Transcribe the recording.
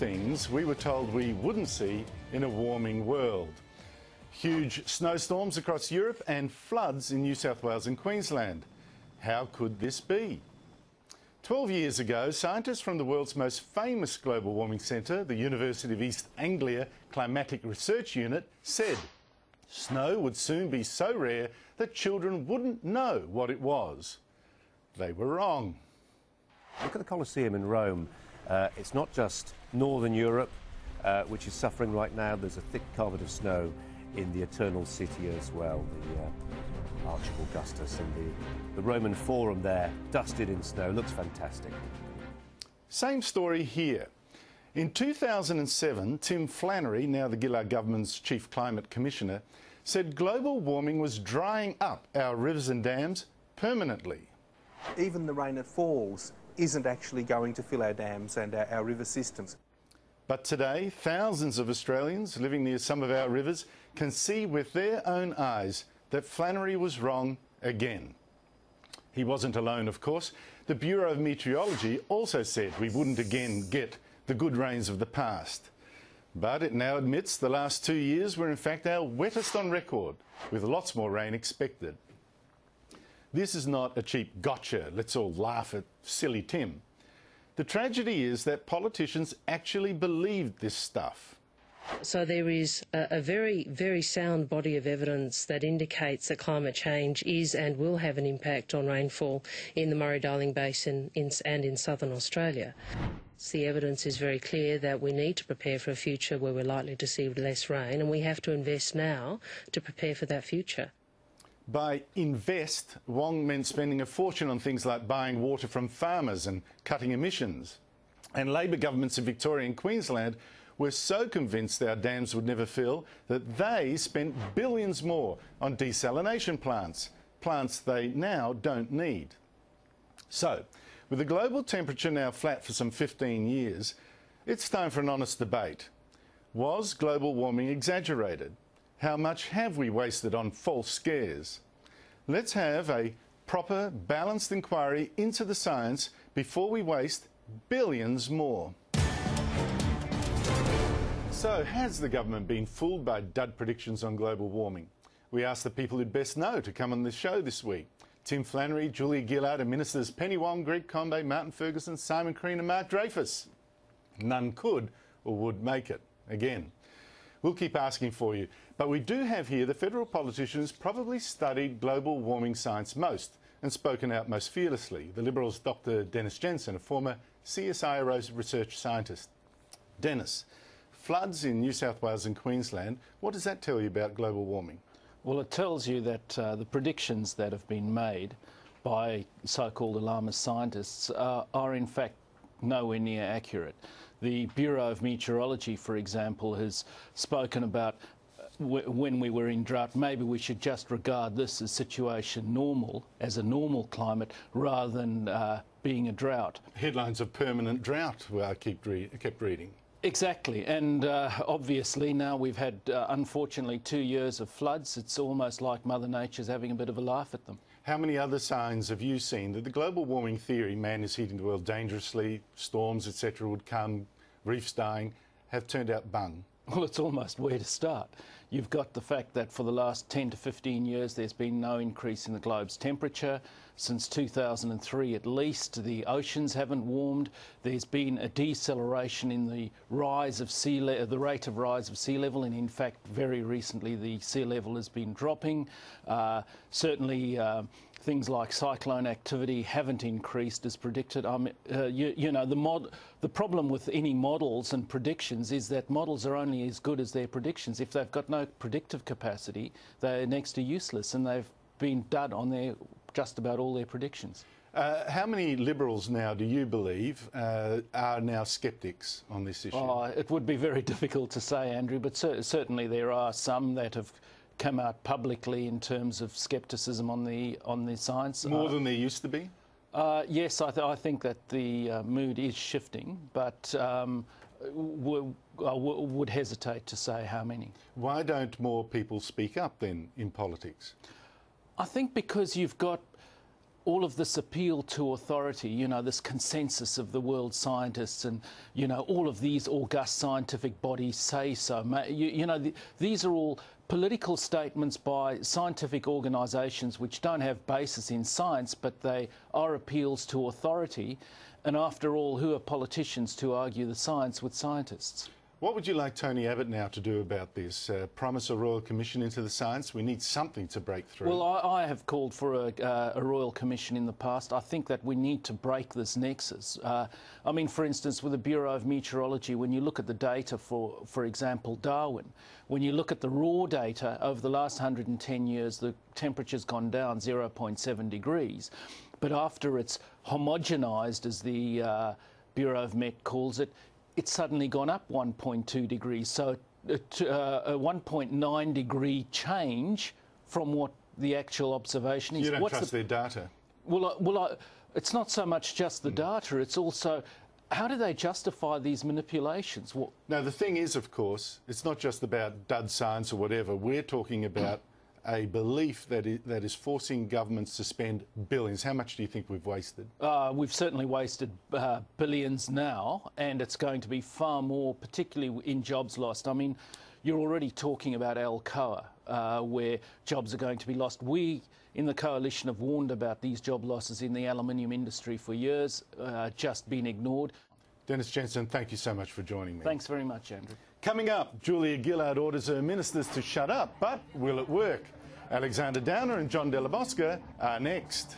things we were told we wouldn't see in a warming world. Huge snowstorms across Europe and floods in New South Wales and Queensland. How could this be? 12 years ago, scientists from the world's most famous global warming centre, the University of East Anglia Climatic Research Unit, said snow would soon be so rare that children wouldn't know what it was. They were wrong. Look at the Colosseum in Rome. It's not just Northern Europe, which is suffering right now. There's a thick carpet of snow in the Eternal City as well, the Arch of Augustus, and the Roman Forum there, dusted in snow. Looks fantastic. Same story here. In 2007, Tim Flannery, now the Gillard government's Chief Climate Commissioner, said global warming was drying up our rivers and dams permanently. Even the rain that falls isn't actually going to fill our dams and our river systems. But today, thousands of Australians living near some of our rivers can see with their own eyes that Flannery was wrong again. He wasn't alone, of course. The Bureau of Meteorology also said we wouldn't again get the good rains of the past. But it now admits the last 2 years were in fact our wettest on record, with lots more rain expected. This is not a cheap gotcha, let's all laugh at silly Tim. The tragedy is that politicians actually believed this stuff. So there is a very, very sound body of evidence that indicates that climate change is and will have an impact on rainfall in the Murray-Darling Basin and in southern Australia. The evidence is very clear that we need to prepare for a future where we're likely to see less rain, and we have to invest now to prepare for that future. By invest, Wong meant spending a fortune on things like buying water from farmers and cutting emissions. And Labor governments in Victoria and Queensland were so convinced our dams would never fill that they spent billions more on desalination plants, plants they now don't need. So, with the global temperature now flat for some 15 years, it's time for an honest debate. Was global warming exaggerated? How much have we wasted on false scares? Let's have a proper, balanced inquiry into the science before we waste billions more. So, has the government been fooled by dud predictions on global warming? We asked the people who'd best know to come on the show this week. Tim Flannery, Julia Gillard and Ministers Penny Wong, Greg Combet, Martin Ferguson, Simon Crean and Mark Dreyfus. None could or would make it. Again. We'll keep asking for you. But we do have here the federal politicians probably studied global warming science most and spoken out most fearlessly. The Liberals' Dr. Dennis Jensen, a former CSIRO research scientist. Dennis, floods in New South Wales and Queensland, what does that tell you about global warming? Well, it tells you that the predictions that have been made by so-called alarmist scientists are in fact nowhere near accurate. The Bureau of Meteorology, for example, has spoken about when we were in drought, maybe we should just regard this as situation normal, as a normal climate, rather than being a drought. Headlines of permanent drought I kept reading. Exactly, and obviously now we've had, unfortunately, 2 years of floods. It's almost like Mother Nature's having a bit of a laugh at them. How many other signs have you seen that the global warming theory, man is heating the world dangerously, storms, etc. would come, reefs dying, have turned out bung? Well, it's almost where to start. You've got the fact that for the last 10 to 15 years there's been no increase in the globe's temperature. Since 2003 at least, the oceans haven't warmed. There's been a deceleration in the rise of the rate of rise of sea level, and in fact very recently the sea level has been dropping. Certainly things like cyclone activity haven't increased as predicted. You know, the problem with any models and predictions is that models are only as good as their predictions. If they've got no predictive capacity, they're next to useless, and they've been dud on just about all their predictions. How many Liberals now, do you believe, are now sceptics on this issue? Oh, it would be very difficult to say, Andrew, but certainly there are some that have come out publicly in terms of scepticism on the science. More than there used to be? Yes, I think that the mood is shifting, but I would hesitate to say how many. Why don't more people speak up then in politics? I think because you've got all of this appeal to authority, you know, this consensus of the world scientists and, you know, all of these august scientific bodies say so. These are all political statements by scientific organisations which don't have basis in science, but they are appeals to authority. And after all, who are politicians to argue the science with scientists? What would you like Tony Abbott now to do about this? Promise a Royal Commission into the science? We need something to break through. Well, I have called for a Royal Commission in the past. I think that we need to break this nexus. I mean, for instance, with the Bureau of Meteorology, when you look at the data for example, Darwin, when you look at the raw data over the last 110 years, the temperature's gone down 0.7 degrees. But after it's homogenised, as the Bureau of Met calls it, it's suddenly gone up 1.2 degrees. So a 1.9 degree change from what the actual observation is. You don't trust their data? Well, it's not so much just the data, it's also how do they justify these manipulations? Now, the thing is, of course, it's not just about dud science or whatever. We're talking about a belief that is forcing governments to spend billions. How much do you think we've wasted? We've certainly wasted billions now, and it's going to be far more, particularly in jobs lost. I mean, you're already talking about Alcoa, where jobs are going to be lost. We, in the Coalition, have warned about these job losses in the aluminium industry for years, just been ignored. Dennis Jensen, thank you so much for joining me. Thanks very much, Andrew. Coming up, Julia Gillard orders her ministers to shut up, but will it work? Alexander Downer and John Della Bosca are next.